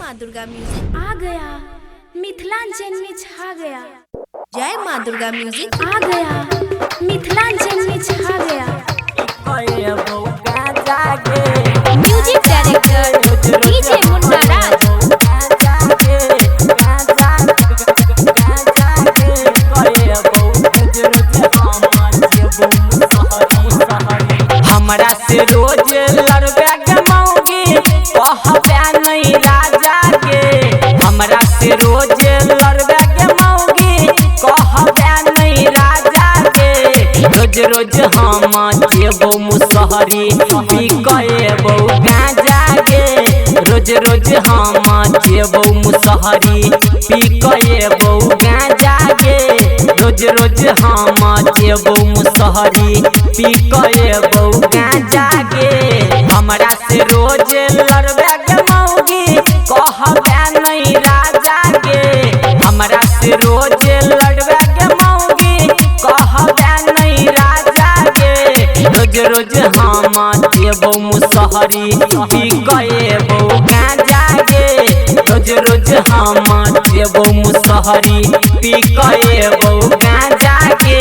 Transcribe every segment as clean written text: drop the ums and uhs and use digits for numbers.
माँ दुर्गा म्यूजिक आ गया, मिथिलांचल में छा गया। जय माँ दुर्गा म्यूजिक आ गया, मिथिलांचल में छा गया। म्यूजिक डायरेक्टर डीजे मुन्ना राज। हमरा से रोज लड़बे गमौगी कहबे नहीं राजा के। हमरा से रोज लड़बे गमौगी कहबे नहीं राजा के। रोज रोज हम जेबो मुसहरी पी कएबो गांजा के। रोज रोज हम जेबो मुसहरी पी कएबो गांजा के। रोज रोज हम जेबो मुसहरी पी कएबो गांजा के। हमरा से रोज लड़बे गमौगी कहबे नहीं राजा के। हमरा से रोज लड़बे गमौगी कहबे नहीं राजा के। रोज रोज हम जेबो मुसहरी पी कएबो गांजा के। रोज रोज हम जेबो मुसहरी पी कएबो गांजा के।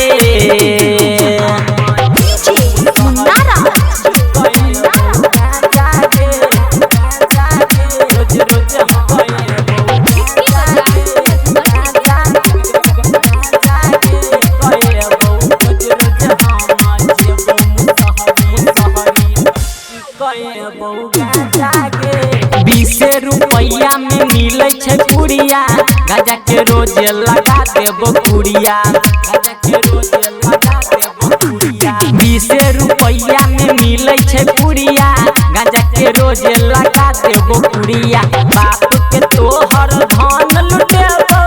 ₹20 में मिले छे पुड़िया गाजा के रोज लगा देबो पुड़िया। गाजा के रोज लगा देबो पुड़िया। ₹20 में मिले छे पुड़िया गाजा के रोज लगा देबो पुड़िया। बाप के तोहर धन लुटेबो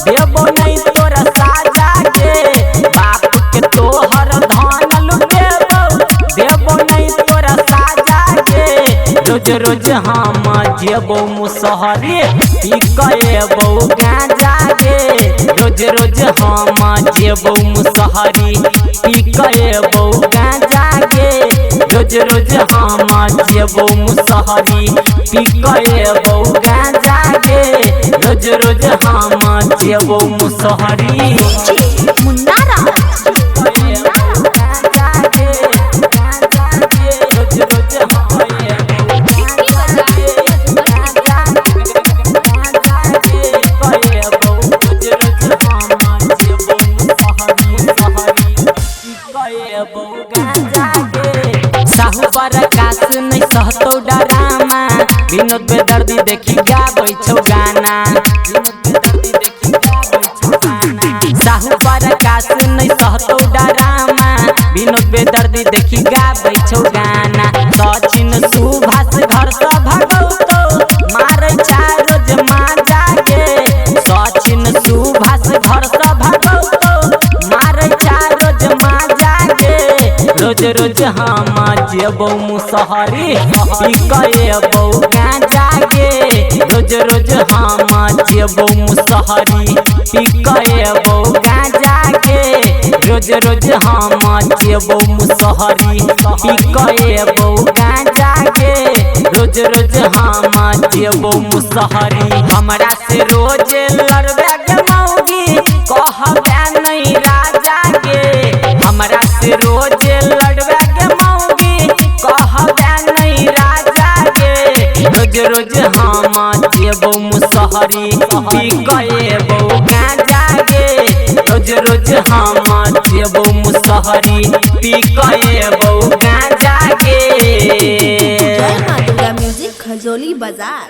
देबो नहीं तोरा साजा के। बाप के तोहर धन लुटेबो देबो नहीं तोरा साजा के। रोज रोज हम जेबो मुसहरी पी कएबो गांजा के। रोज रोज हम जेबो मुसहरी पी कएबो गांजा के। रोज रोज हम जेबो मुसहरी पी कएबो गांजा के। रोज रोज हम जेबो मुसहरी मुन्ना राज। प्रकाश नहीं सहतो डरामा विनोद बेदर्दी देखी गाबै छौ गाना। साहू प्रकाश नहीं सहतो डरामा विनोद बेदर्दी देखी गाबै छौ गाना। सचिन सुभाष घर से भगौतो मारै छा रोज माजा के। सचिन सुभाष घर से भगौतो मारै छा रोज माजा के। रोज रोज हम जेबो मुसहरी पी कएबो गांजा के। रोज रोज हम जेबो मुसहरी पी कएबो गांजा के। रोज रोज हम जेबो मुसहरी पी कएबो गांजा के। रोज रोज हम जेबो मुसहरी। हमरा से रोज लड़बे गमौगी कहबे नहीं राजा के। हमरा से रोज लड़बे गमौगी कहबे नहीं राजा के। रोज रोज हम जेबो मुसहरी पी कएबो गांजा के। रोज रोज हम जेबो मुसहरी पी कएबो गांजा के। जय माँ दुर्गा म्यूजिक खजोली बाजार।